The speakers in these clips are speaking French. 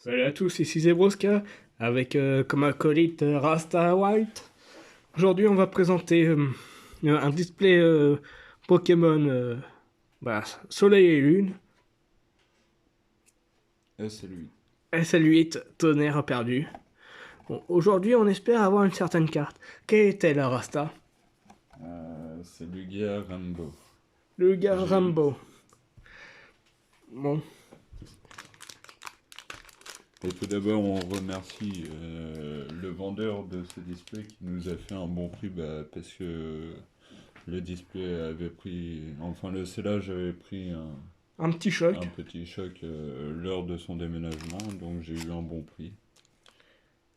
Salut à tous, ici Zebroska, avec comme acolyte Rasta White. Aujourd'hui, on va présenter un display Pokémon voilà, Soleil et Lune, C'est lui. SL8 Tonnerre perdu. Bon, aujourd'hui, on espère avoir une certaine carte. Quelle est-elle, Rasta? C'est Lugia Rainbow. Le gars GX. Rambo. Bon, Et tout d'abord, on remercie le vendeur de ce display qui nous a fait un bon prix parce que le display avait pris, enfin le scellage avait pris un petit un choc. petit choc lors de son déménagement, donc j'ai eu un bon prix.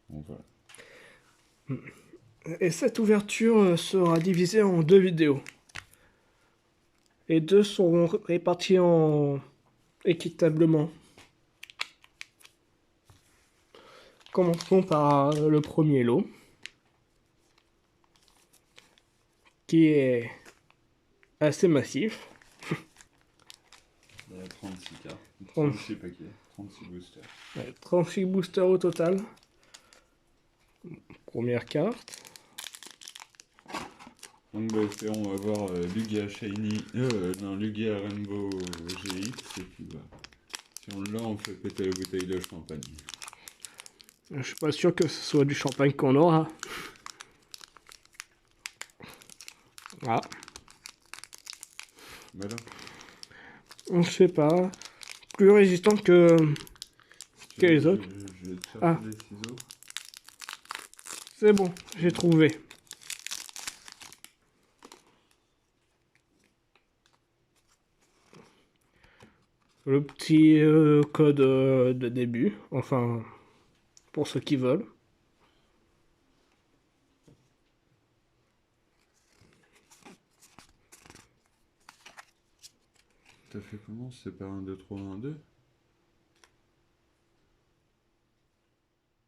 Donc voilà. Et cette ouverture sera divisée en deux vidéos. Les deux seront répartis en équitablement. Commençons par le premier lot, qui est assez massif. Il y a 36 cartes, 30 36 paquets, 36 boosters. ouais, 36 boosters au total. Première carte. Donc espérons avoir Lugia Shiny, non Lugia Rainbow GX et puis si on l'a, on fait péter la bouteille de champagne. Je suis pas sûr que ce soit du champagne qu'on aura. Ah, Voilà. on sait pas. Plus résistant que, Si tu que veux, les autres. je vais te chercher Ah, des ciseaux. c'est bon, j'ai trouvé. Le petit code de début. Enfin, pour ceux qui veulent. T'as fait comment? C'est par 1, 2, 3, 1, 2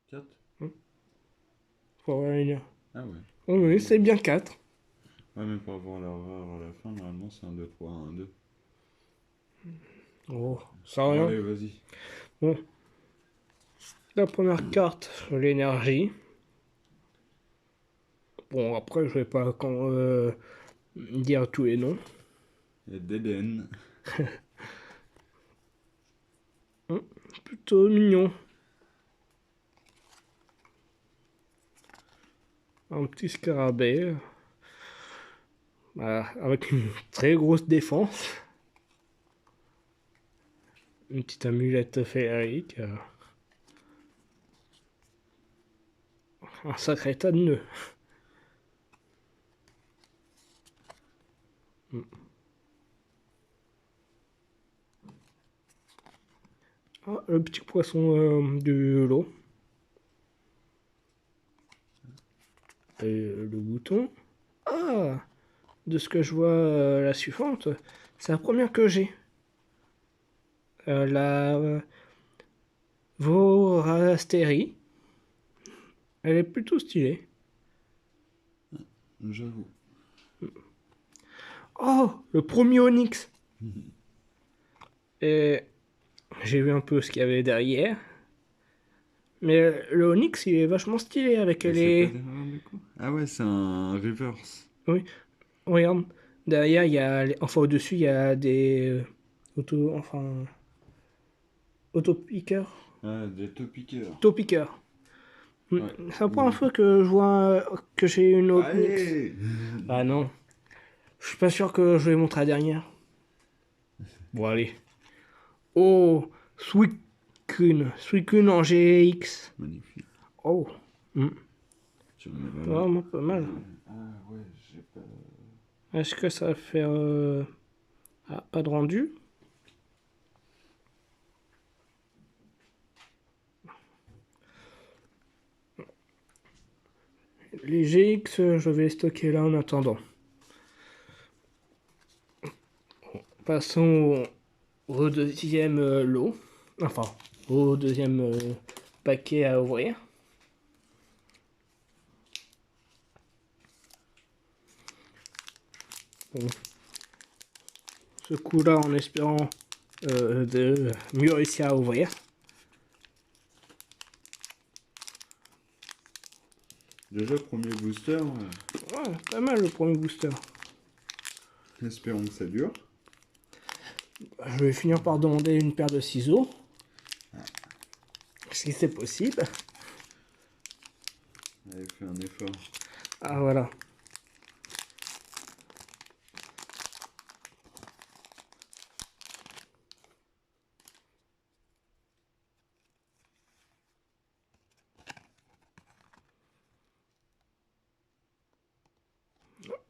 4. Faut avoir une- Ah ouais. Oui, oui, c'est bien 4. Ouais, mais pour avoir la rare à la fin, normalement c'est 1, 2, 3, 1, 2. Oh, ça Bon, rien. allez, vas-y. Bon, la première carte, l'énergie. Bon, après, je vais pas dire tous les noms. Et Deden. Plutôt mignon. Un petit scarabée. Voilà, avec une très grosse défense. Une petite amulette féerique. Un sacré tas de nœuds. Ah, le petit poisson du lot. Et le bouton. Ah, de ce que je vois, la suivante, c'est la première que j'ai. La Vorastérie. Elle est plutôt stylée. J'avoue. Oh, le premier Onyx. Et j'ai vu un peu ce qu'il y avait derrière. Mais le Onyx, il est vachement stylé avec Et c'est quoi les... derrière du coup? Ah ouais, c'est un reverse. Oui, regarde. Derrière, il y a... Enfin, au-dessus, il y a des... auto... Enfin... Auto-piqueurs. Ah, des topiqueurs. Auto-piqueurs. Ouais. C'est la première fois que je vois que j'ai une Onyx. Allez. Ah non. Je suis pas sûr que je vais montrer la dernière. Bon, allez. Oh, Suicune. Suicune en GX. Magnifique. Oh. Tu remets là là. Vraiment pas mal. Ah ouais, j'ai pas. Est-ce que ça va faire... Ah, pas de rendu. Les GX, je vais les stocker là en attendant. Passons au deuxième lot. Enfin, au deuxième paquet à ouvrir. Bon. Ce coup-là, en espérant de mieux réussir à ouvrir. Déjà, premier booster, Ouais, pas mal le premier booster. espérons que ça dure. Je vais finir par demander une paire de ciseaux. Si c'est possible. Allez, fais un effort. Ah voilà.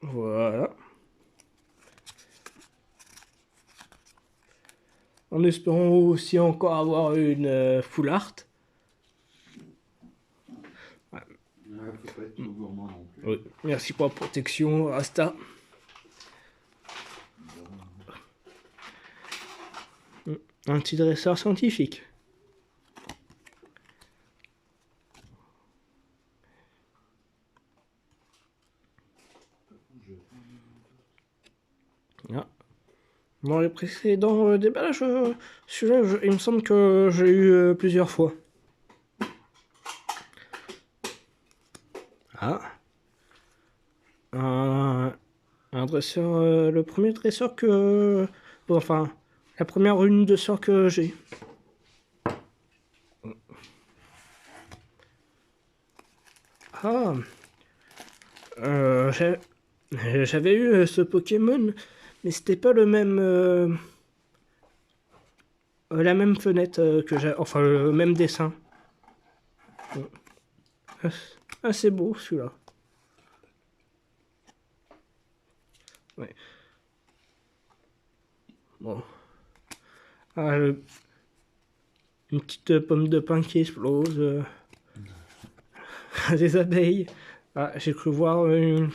Voilà. En espérant aussi encore avoir une full art. Ouais, faut pas être trop gourmand non plus. Oui. Merci pour la protection, Rasta. Un petit dresseur scientifique. Ah. Dans les précédents déballages, celui-là, il me semble que j'ai eu plusieurs fois. Ah. Un dresseur, le premier dresseur que... Bon, enfin, la première rune de sort que j'ai. Ah. J'avais eu ce Pokémon, mais c'était pas le même... la même fenêtre que j'ai... Enfin, le même dessin. Ah, c'est beau, celui-là. Ouais. Bon. Ah, une petite pomme de pin qui explose. Des abeilles. Ah, j'ai cru voir une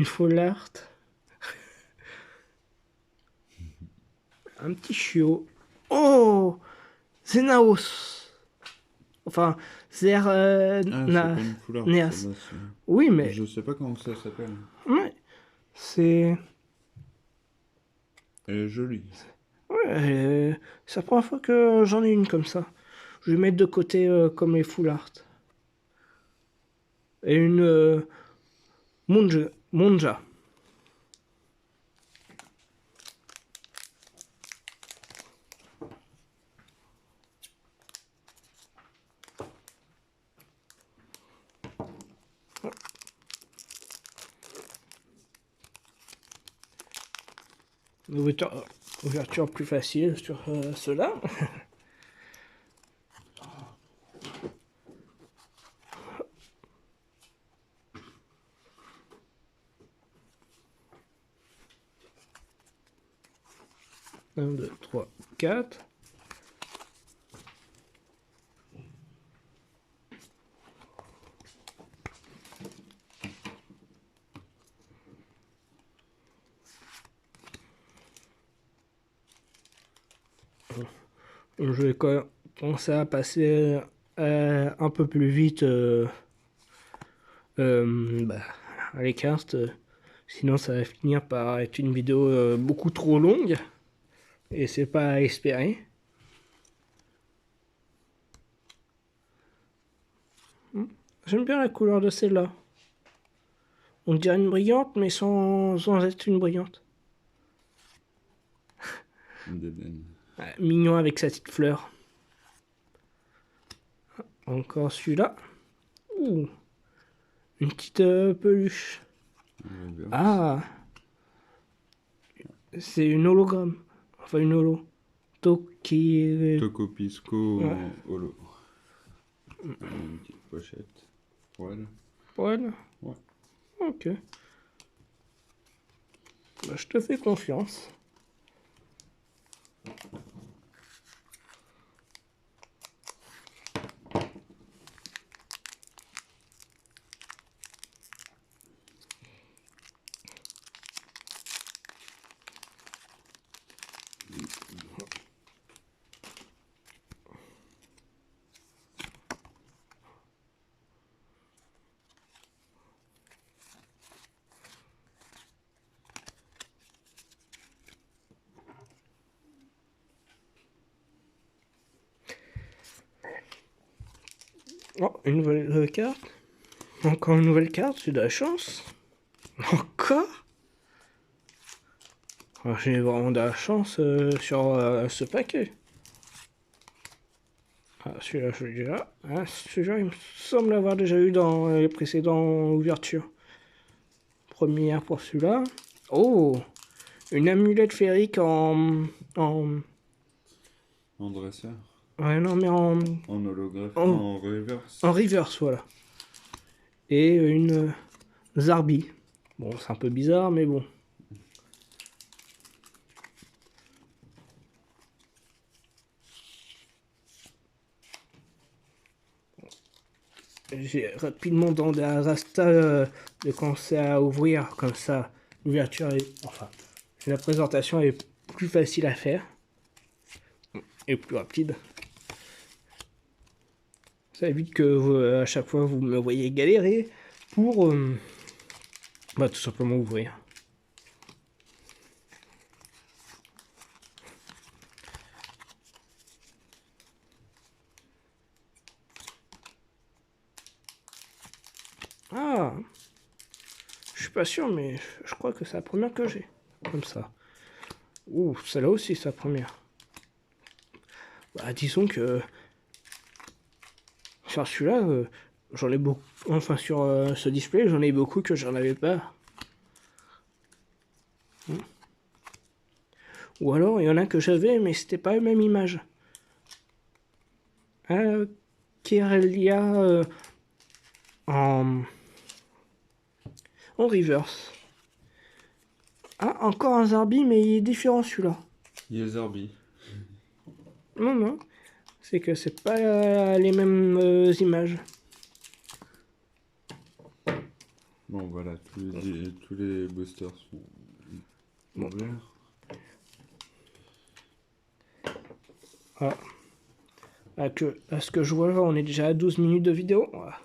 full art. Un petit chiot. Oh, Zenaos. Enfin, Zer... Ah, c'est pas une foulard, Neas. celle-là, Oui, mais... je sais pas comment ça s'appelle. Ouais, c'est... Elle est jolie. Ouais, c'est la première fois que j'en ai une comme ça. Je vais mettre de côté comme les full art. Et une Monja. Ouverture plus facile sur ceux-là. Un, deux, trois, quatre. Je vais commencer à passer un peu plus vite bah, à les cartes. Sinon, ça va finir par être une vidéo beaucoup trop longue. Et c'est pas à espérer. J'aime bien la couleur de celle-là. On dirait une brillante, mais sans être une brillante. Mignon avec sa petite fleur. Encore celui-là. Ouh. Une petite peluche. Ah. C'est une hologramme. Enfin, une holo. Tokopisco Ouais. holo. Une petite pochette. Voilà. Voilà. Ouais. Ok. Bah, je te fais confiance. Oh, une nouvelle carte. Encore une nouvelle carte, j'ai de la chance. Encore? Ah, j'ai vraiment de la chance sur ce paquet. Ah, celui-là, je l'ai déjà. Ah, celui-là, il me semble avoir déjà eu dans les précédentes ouvertures. Première pour celui-là. Oh! Une amulette féerique en... En dresseur. Ouais, non, mais en holographe. En- En reverse. en reverse, voilà. Et une Zarbi. Bon, c'est un peu bizarre, mais bon. J'ai rapidement dans la Rasta de commencer à ouvrir comme ça. L'ouverture est... Enfin, la présentation est plus facile à faire. Et plus rapide. Ça évite que à chaque fois vous me voyez galérer pour bah, tout simplement ouvrir. Ah, je suis pas sûr, mais je crois que c'est la première que j'ai. Comme ça. Ouh, celle-là aussi, c'est la première. Bah, disons que sur celui-là, j'en ai beaucoup. Enfin, sur ce display, j'en ai beaucoup que j'en avais pas. Ou alors, il y en a que j'avais, mais c'était pas la même image. Kerelia en reverse. Ah, encore un Zarbi, mais il est différent celui-là. Il est Zarbi. Non, non. C'est que c'est pas les mêmes images. Bon, voilà, tous les boosters sont ouverts. Ah. À ce que je vois, on est déjà à 12 minutes de vidéo. Voilà.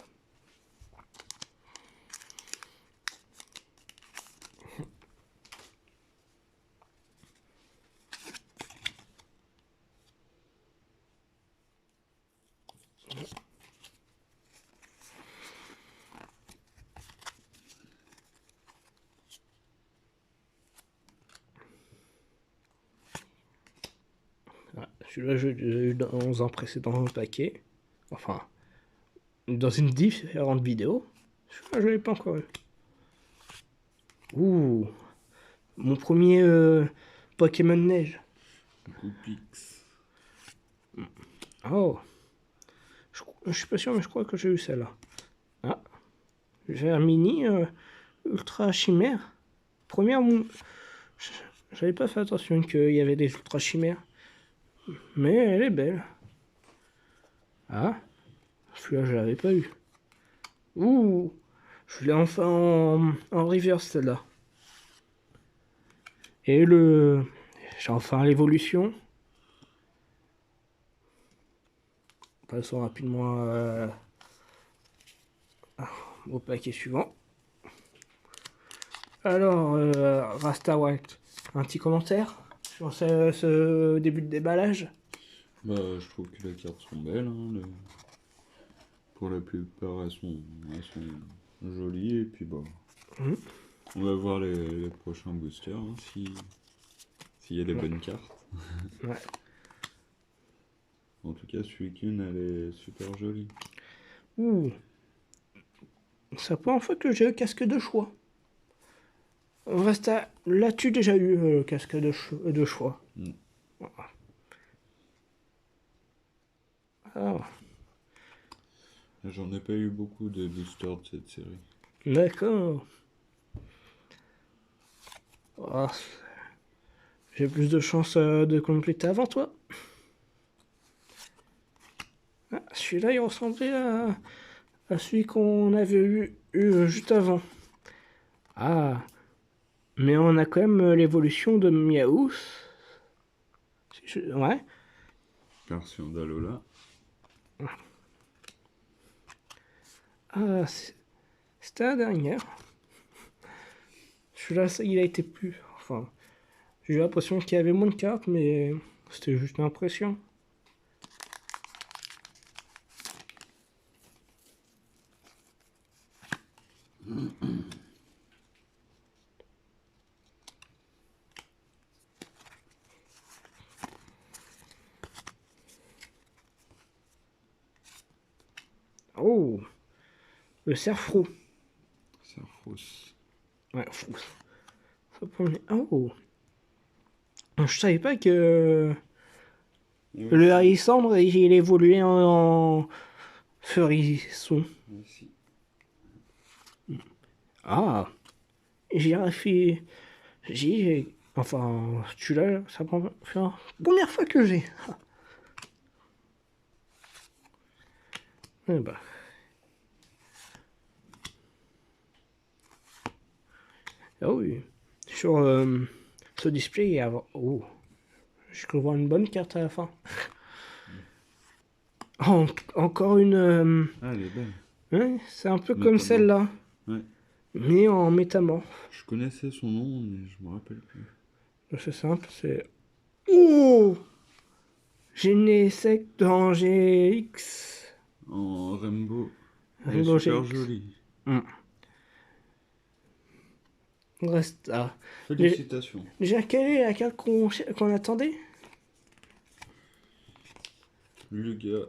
Celui-là, je l'ai eu dans un précédent paquet. Enfin, dans une différente vidéo. Celui-là, je l'ai pas encore eu. Ouh. Mon premier Pokémon Neige. Goopix. Oh. Je suis pas sûr, mais je crois que j'ai eu celle-là. Ah. J'ai un mini Ultra Chimère. Première... J'avais pas fait attention qu'il y avait des Ultra Chimères. Mais elle est belle. Ah. Celui-là, je l'avais pas eu. Ouh. Je l'ai enfin en reverse, celle-là. Et j'ai enfin l'évolution. Passons rapidement au paquet suivant. Alors, Rasta White, un petit commentaire sur ce début de déballage? Bah, je trouve que les cartes sont belles. Hein, pour la plupart, elles sont jolies. Et puis, bah, on va voir les prochains boosters. Hein, s'il y a des bonnes cartes. Ouais. En tout cas, Suicune, elle est super jolie. Ouh. C'est la première fois que j'ai le casque de choix. Rasta, l'as-tu déjà eu le casque de choix? Ah, J'en ai pas eu beaucoup de boosters de cette série. d'accord. Ah, j'ai plus de chances de compléter avant toi. Ah, celui-là, il ressemblait à celui qu'on avait eu juste avant. Ah, mais on a quand même l'évolution de Miaous. Ouais. Version d'Alola. Ah, c'était la dernière. Celui-là, il a été plus... Enfin, j'ai eu l'impression qu'il y avait moins de cartes, mais c'était juste une impression. Oh, le cerf-roux. Sarfros. Ouais, fou. Oh, je savais pas que le hérissandre, il évoluait en furisson. Merci. Ah, girafe. Enfin, tu l'as, ça prend. C'est la première fois que j'ai. Eh ben. Ah oui. Sur ce display, il y a. Oh, je peux voir une bonne carte à la fin. Oh, encore une. Ah, elle est belle. Ouais, c'est un peu comme Métamorphe. celle-là, Ouais. mais en métamorphe. Je connaissais son nom, mais je me rappelle plus. C'est simple, c'est. Oh, Genesect dans GX. En Rainbow. Elle est Rainbow super GX. jolie. Reste là. Félicitations. Déjà, quelle est la carte qu'on attendait? Lugia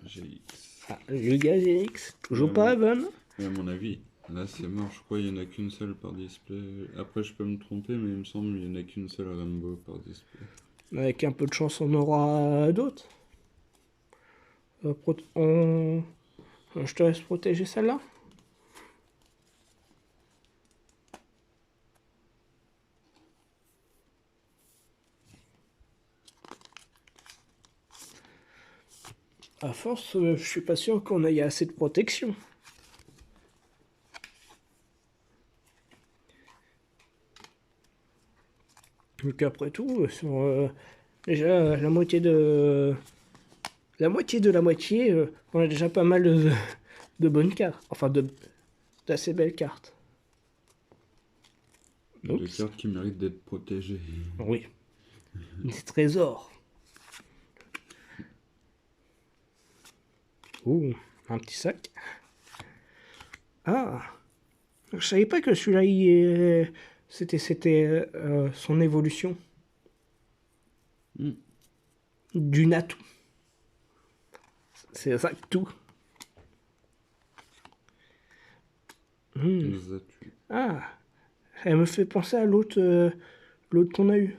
GX. Ah, le gars GX, toujours Ouais, pas la bon. bonne. Mais à mon avis, là c'est mort. Je crois qu'il n'y en a qu'une seule par display. Après, je peux me tromper, mais il me semble qu'il n'y en a qu'une seule Rainbow par display. Avec un peu de chance, on aura d'autres. Je te laisse protéger celle-là. À force, je suis pas sûr qu'on ait assez de protection. Donc après tout, sur déjà la moitié de la moitié, on a déjà pas mal de bonnes cartes. Enfin, d'assez belles cartes. Des Oups. cartes qui méritent d'être protégées. Oui. Des trésors. Ouh, un petit sac. Ah, je savais pas que celui-là, c'était son évolution. Mm. Du Natu. C'est ça tout. Les as-tu. Ah, elle me fait penser à l'autre qu'on a eu.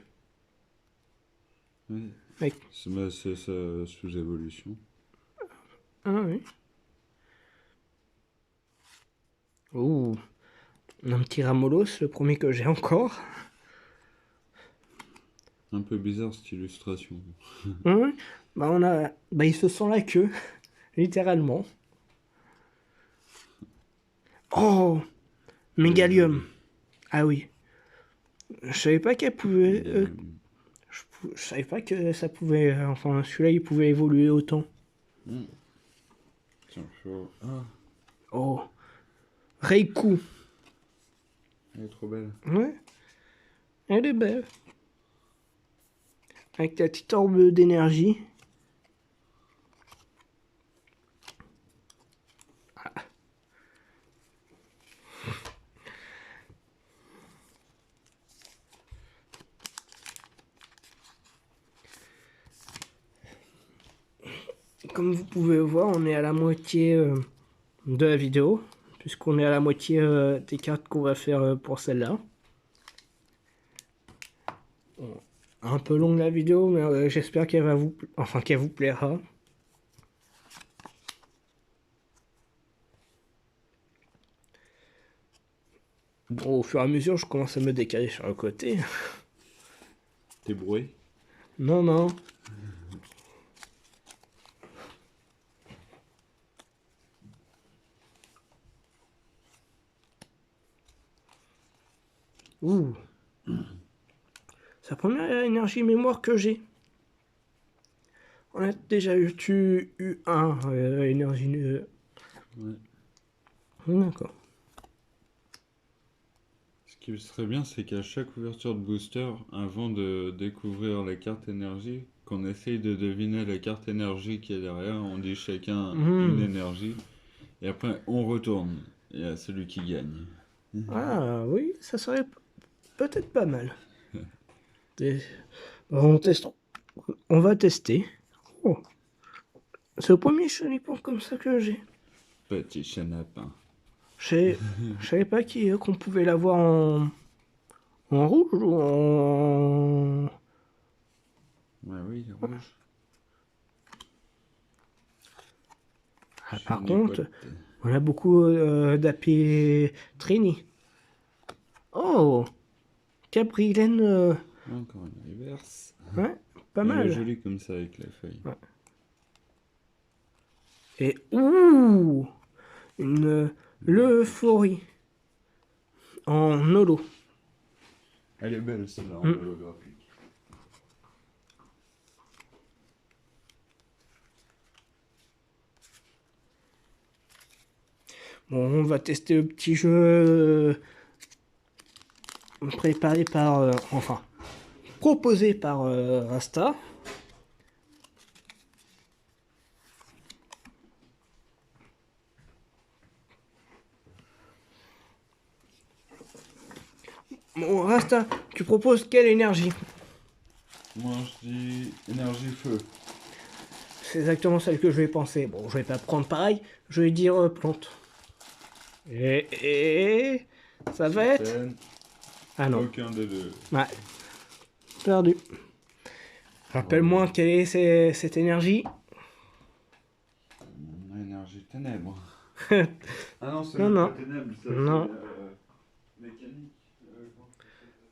Ouais. Avec... C'est sa sous-évolution. Ah oui. Ouh, un petit Ramolos, le premier que j'ai encore. Un peu bizarre cette illustration. Ouais. Bah, il se sent la queue, littéralement. Oh, Mégalium. Ah oui. Je savais pas qu'elle pouvait. Je savais pas que ça pouvait. Enfin, celui-là, il pouvait évoluer autant. Tiens, chaud. Ah, Oh, Reiku. elle est trop belle. Ouais, elle est belle. Avec ta petite orbe d'énergie. Comme vous pouvez voir, on est à la moitié de la vidéo, puisqu'on est à la moitié des cartes qu'on va faire pour celle-là. Bon, un peu longue la vidéo, mais j'espère qu'elle va qu'elle vous plaira. Bon, au fur et à mesure, je commence à me décaler sur le côté. T'es brouillé? Non, non. Ouh. C'est la première énergie mémoire que j'ai. On a déjà eu un énergie. Ouais. D'accord. Ce qui serait bien, c'est qu'à chaque ouverture de booster, avant de découvrir la carte énergie, qu'on essaye de deviner la carte énergie qui est derrière, on dit chacun une énergie, et après on retourne. il y a celui qui gagne. Ah oui, ça serait peut-être pas mal. Et on teste. On va tester. Oh, c'est le premier chenipan comme ça que j'ai. Petit chenapin. Je savais pas qu'on pouvait l'avoir en rouge ou en... Ouais, oui, rouge. Ah, par Chenipote. contre, on a beaucoup d'apis Trini. Oh, Caprilène, Encore une reverse. ouais, pas Elle est mal. jolie comme ça avec la feuille. Ouais. Et ouh, une l'euphorie en holo. Elle est belle celle-là en Mm. holographique. Bon, on va tester le petit jeu préparé par, enfin, proposé par Rasta. Bon, Rasta, tu proposes quelle énergie? Moi je dis énergie feu. C'est exactement celle que je vais penser. Bon, je vais pas prendre pareil, je vais dire plante. Et ça va être... Certaine. Ah non, Aucun des deux. ouais, perdu. Rappelle-moi quelle est cette énergie. Énergie ténèbres. Ah non, c'est Non, même non. pas ténèbres, ça Non. c'est mécanique.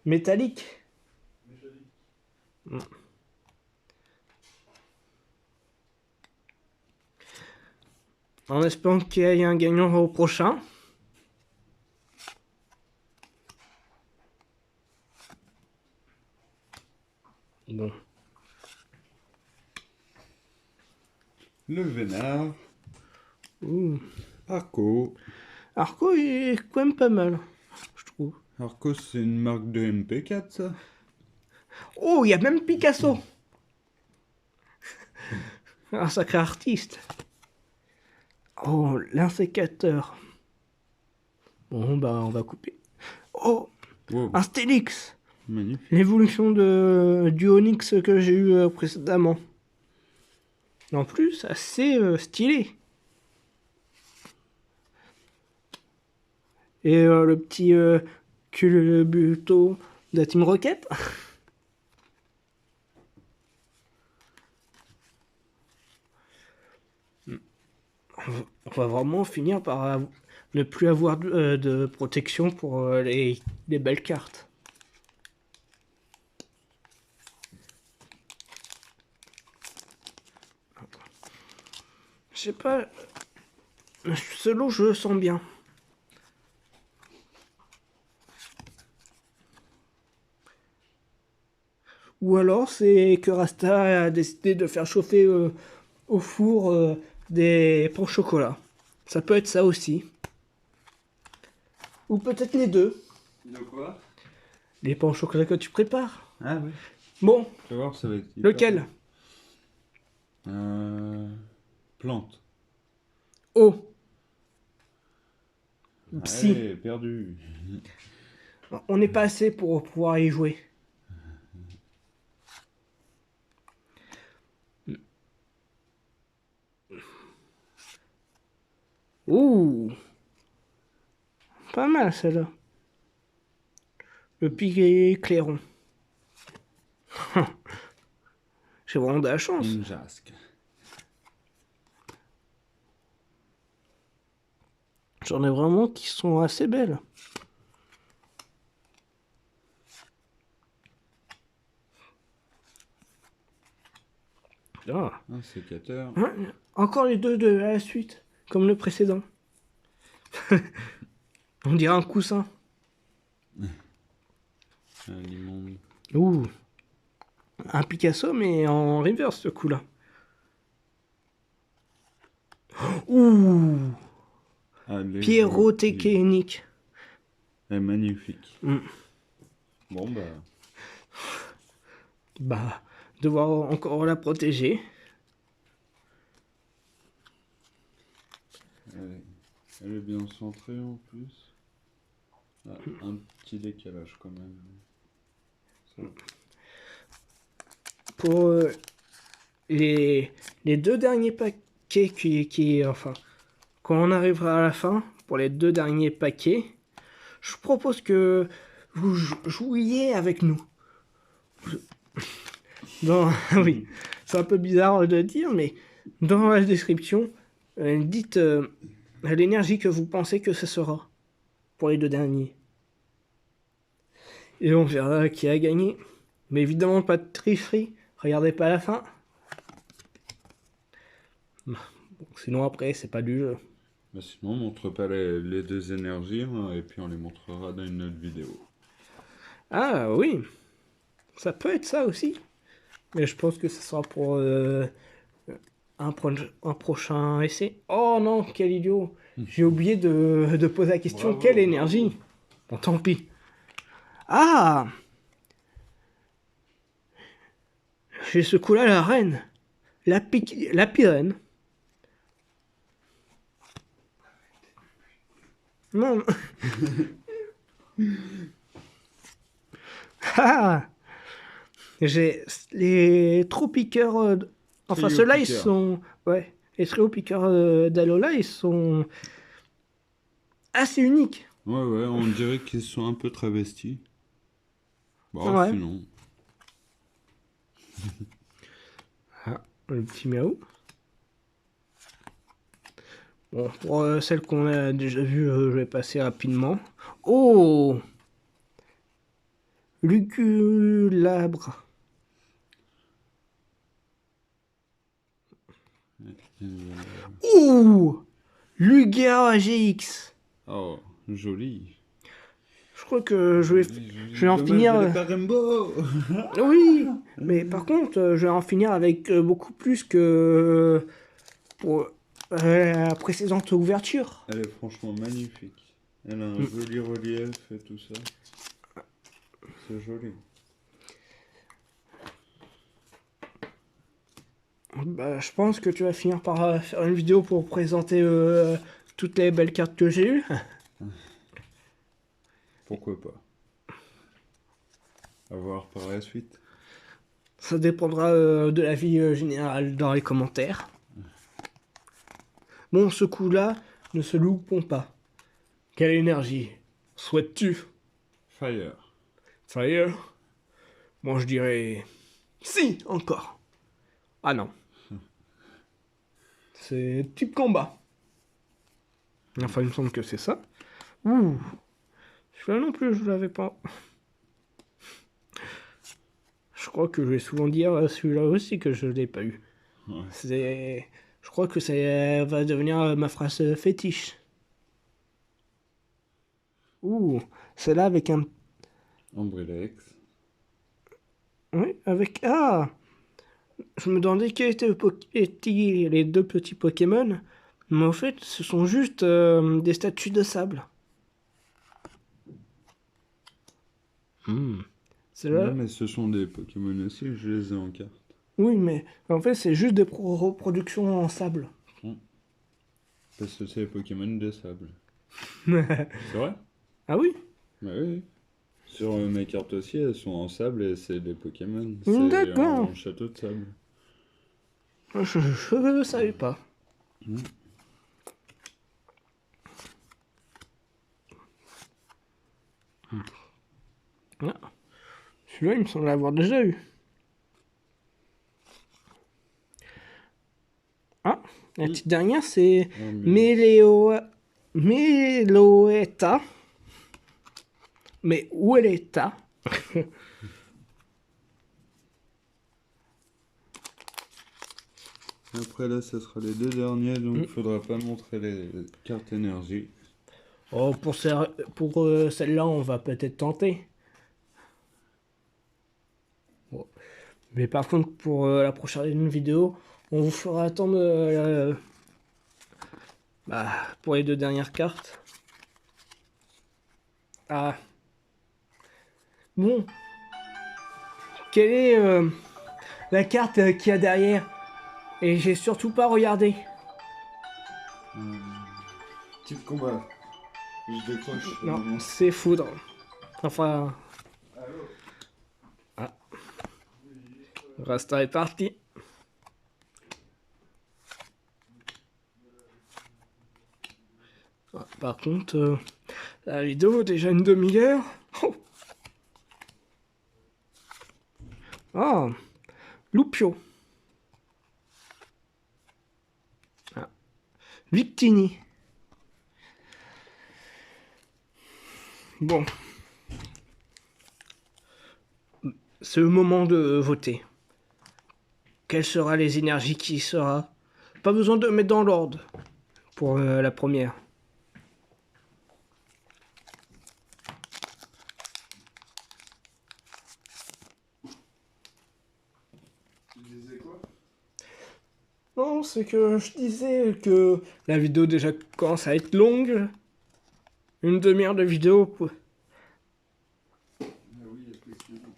Métallique. Métallique. En espérant qu'il y ait un gagnant au prochain. Bon. Le Vénard. Ouh. Arco. Arco est quand même pas mal, je trouve. Arco, c'est une marque de MP4, ça? Oh, il y a même Picasso. Un sacré artiste. Oh, l'insécateur. Bon, bah, on va couper. Oh, Wow, un Stélix. magnifique. L'évolution du Onyx que j'ai eu précédemment. En plus, assez stylé. Et le petit culbuto de la Team Rocket. On va vraiment finir par ne plus avoir de protection pour les belles cartes. Je sais pas, ce lot je le sens bien. Ou alors c'est que Rasta a décidé de faire chauffer au four des pains au chocolat. Ça peut être ça aussi. Ou peut-être les deux. De quoi? Les pains au chocolat que tu prépares. Ah oui. Bon, Tu vas voir, ça va être hyper lequel? Plante. Oh. Psy. Allez, perdu. On n'est pas assez pour pouvoir y jouer. Ouh. Pas mal celle-là. Le piqué clairon. J'ai vraiment de la chance. Une jasque. J'en ai vraiment qui sont assez belles. Ah. Un sécateur. Ouais, encore les deux de la suite, comme le précédent. On dirait un coussin. Un limon. Ouh. Un Picasso, mais en reverse ce coup-là. Ouh. Allez, Pyrotechnique. elle est magnifique. Mm. Bon bah. Bah, devoir encore la protéger. Allez. Elle est bien centrée en plus. Ah, un petit décalage quand même. Ça va. Pour les deux derniers paquets enfin, quand on arrivera à la fin, pour les deux derniers paquets, je propose que vous jouiez avec nous. Oui, c'est un peu bizarre de dire, mais dans la description, dites l'énergie que vous pensez que ce sera pour les deux derniers. Et on verra qui a gagné. Mais évidemment, pas de tricherie. Regardez pas la fin. Bon, sinon, après, c'est pas du jeu. Bah sinon, on montre pas les deux énergies hein, et puis on les montrera dans une autre vidéo. Ah oui, ça peut être ça aussi. Mais je pense que ce sera pour un prochain essai. Oh non, quel idiot. J'ai oublié de poser la question. Bravo, Quelle bravo. énergie. Bon, tant pis. Ah, j'ai ce coup-là la reine. La pyrène. Non. Ah, j'ai les tropiqueurs. Enfin, Trio ceux-là, ils piqueur. sont. Ouais. Les trio piqueurs d'Alola, ils sont assez uniques. Ouais, ouais, on dirait qu'ils sont un peu travestis. Bon, Ouais. sinon. Ah, le petit miaou. Bon, pour celles qu'on a déjà vues, je vais passer rapidement. Oh, Lugulabre. Ouh, Lugia GX. Oh, joli. Je crois que Joli, joli. je vais en Dommage, finir. elle est pas Rainbow. Oui, mais par contre, je vais en finir avec beaucoup plus que pour la précédente ouverture. Elle est franchement magnifique. Elle a un Mm. joli relief et tout ça. C'est joli. Bah, je pense que tu vas finir par faire une vidéo pour présenter toutes les belles cartes que j'ai eues. Pourquoi pas. À voir par la suite. Ça dépendra de l'avis général dans les commentaires. Bon, ce coup-là, ne se loupons pas. Quelle énergie souhaites-tu? Fire. Fire? Bon, je dirais... Si, encore. Ah non. C'est type combat. Enfin, il me semble que c'est ça. Ouh. Celui-là non plus, je l'avais pas. Je crois que je vais souvent dire celui-là aussi que je l'ai pas eu. Ouais. Je crois que ça va devenir ma phrase fétiche. Ouh, celle-là avec un... Ombrilex. Oui, avec... Ah, je me demandais quels étaient les deux petits Pokémon. Mais en fait, ce sont juste des statues de sable. Non, Celle-là... mais ce sont des Pokémon aussi, je les ai en carte. Oui, mais en fait, c'est juste des reproductions en sable. Parce que c'est les Pokémon de sable. Ah C'est vrai? oui? Bah oui. Sur mes cartes aussi, elles sont en sable et c'est des Pokémon. D'accord. C'est en château de sable. Je ne savais pas. Mm. Ah. Celui-là, il me semble l'avoir déjà eu. Ah, la petite dernière, c'est Oh, mais... Meloetta. Mais où elle est ta? Après là, ça sera les deux derniers, donc faudra pas montrer les cartes énergie. Oh, pour celle-là, on va peut-être tenter. Bon. Mais par contre, pour la prochaine vidéo, on vous fera attendre pour les deux dernières cartes. Ah. Bon. Quelle est la carte qu'il y a derrière? Et j'ai surtout pas regardé. Type combat. Je décroche. Non, c'est foudre. Enfin, Allô. ah, Rasta est parti. Ah, par contre, la vidéo, déjà une demi-heure. Oh. Ah, Lupio. Ah. Victini. Bon. C'est le moment de voter. Quelles sera les énergies qui sera? Pas besoin de mettre dans l'ordre pour la première. Tu disais quoi? Non, c'est que je disais que la vidéo déjà commence à être longue. Une demi-heure de vidéo. Ah oui, effectivement.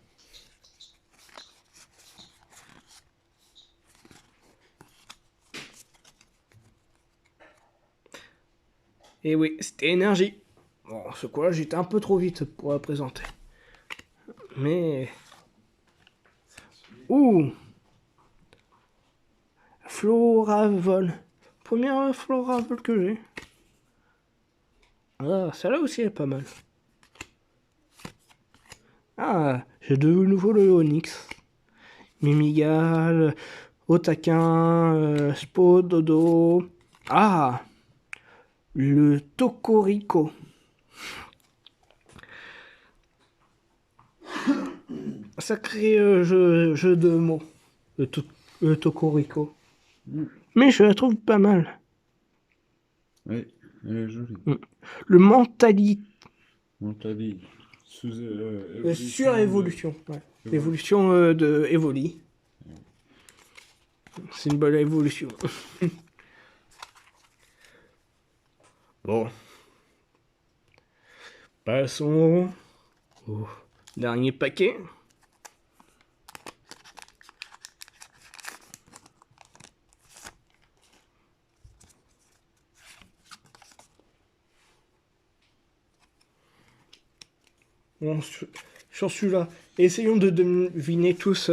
Et oui, c'était énergie. Bon, ce coup-là, j'étais un peu trop vite pour la présenter. Mais... Ouh, Floravol. Première Floravol que j'ai. Ah, celle-là aussi est pas mal. Ah, j'ai de nouveau le Onyx. Mimigal, Otaquin, Spo, Dodo. Ah, le Tocorico. Sacré jeu de mots, le Tocorico. Mais je la trouve pas mal. Oui, elle est jolie. Le Mentali. Mentali. Sous Sur-évolution. Ouais. Evoli. Évolution de Evoli. C'est une bonne évolution. Bon. Passons au dernier paquet. Bon, sur celui-là, essayons de deviner tous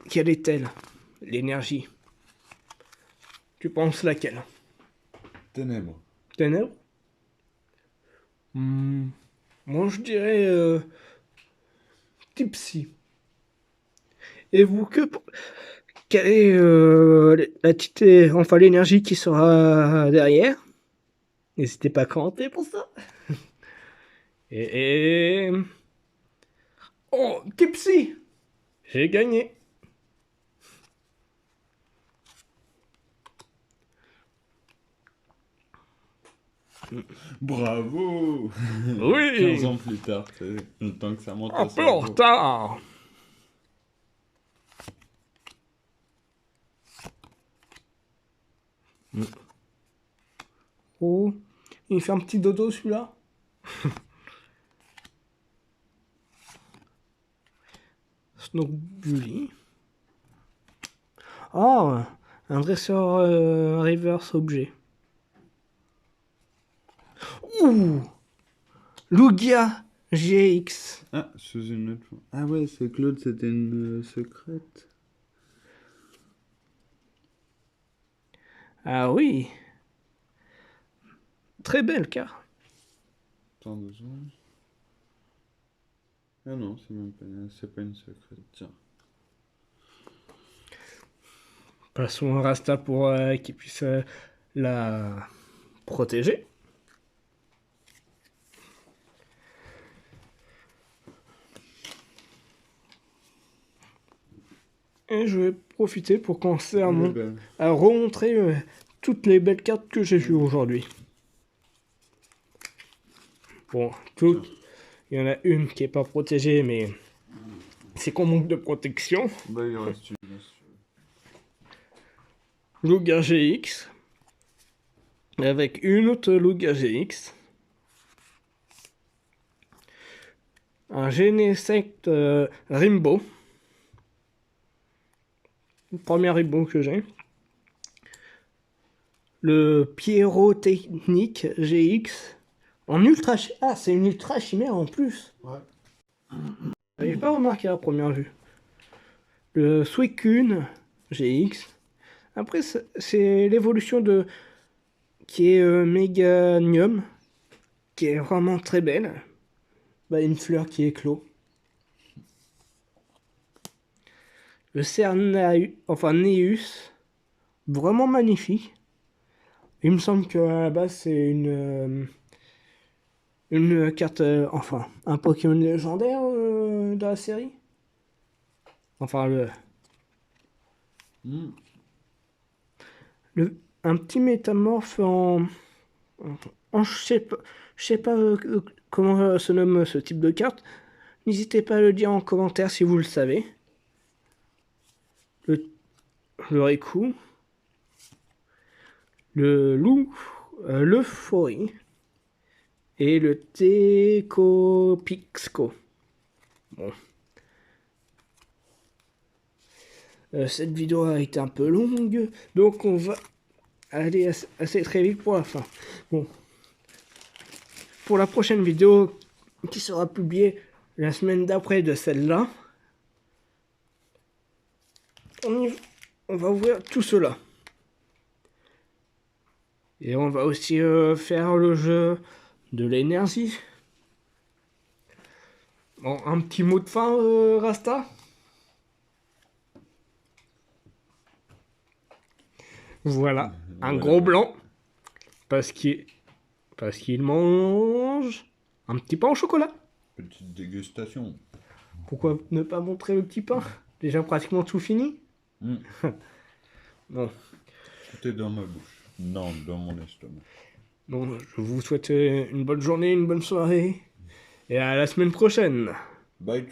quelle est-elle, l'énergie. Tu penses laquelle? Ténèbres. Ténèbres? Moi, je dirais Tipsy. Et vous, quelle est enfin l'énergie qui sera derrière? N'hésitez pas à commenter pour ça. Et... Oh, Tipsy! J'ai gagné. Bravo. Oui. 15 ans plus tard, c'est le temps que ça monte Un au peu en cerveau. retard. Oh, il fait un petit dodo celui-là. Snowbully. Oh, un dresseur reverse objet. Ouh, Lugia GX. Ah, sous une autre forme. Ah ouais, c'est Claude, c'était une secrète. Ah oui, très belle carte. Attends 2 secondes. Ah non, c'est pas une secrète, tiens. Passons à Rasta pour qu'il puisse la protéger. Et je vais profiter pour commencer à remontrer toutes les belles cartes que j'ai vues aujourd'hui. Bon, toutes. Il y en a une qui est pas protégée, mais c'est qu'on manque de protection. Bah, il reste une. Lugia GX. Avec une autre Lugia GX. Un Genesect Rainbow. Le premier Rainbow que j'ai. le Pyrotechnique GX en ultra... Ah, c'est une ultra chimère en plus. Ouais. J'avais pas remarqué à première vue. Le Suicune GX. Après, c'est l'évolution de... qui est Méganium, qui est vraiment très belle. Bah, une fleur qui éclot. Le Cernaeus, enfin Neus, vraiment magnifique. Il me semble qu'à la base c'est une carte, enfin un Pokémon légendaire de la série. Enfin un petit métamorphe je sais pas comment se nomme ce type de carte. N'hésitez pas à le dire en commentaire si vous le savez. Le Raikou, le loup, l'euphorie et le Tekopixco. Bon. Cette vidéo a été un peu longue, donc on va aller assez très vite pour la fin. Bon. Pour la prochaine vidéo qui sera publiée la semaine d'après de celle-là, on va ouvrir tout cela. Et on va aussi faire le jeu de l'énergie. Bon, un petit mot de fin, Rasta? Voilà, un gros blanc. Parce qu'il mange un petit pain au chocolat. Petite dégustation. Pourquoi ne pas montrer le petit pain? Déjà pratiquement tout fini. Bon. Tout est dans ma bouche. Non, dans mon estomac. Bon, je vous souhaite une bonne journée, une bonne soirée. Et à la semaine prochaine. Bye.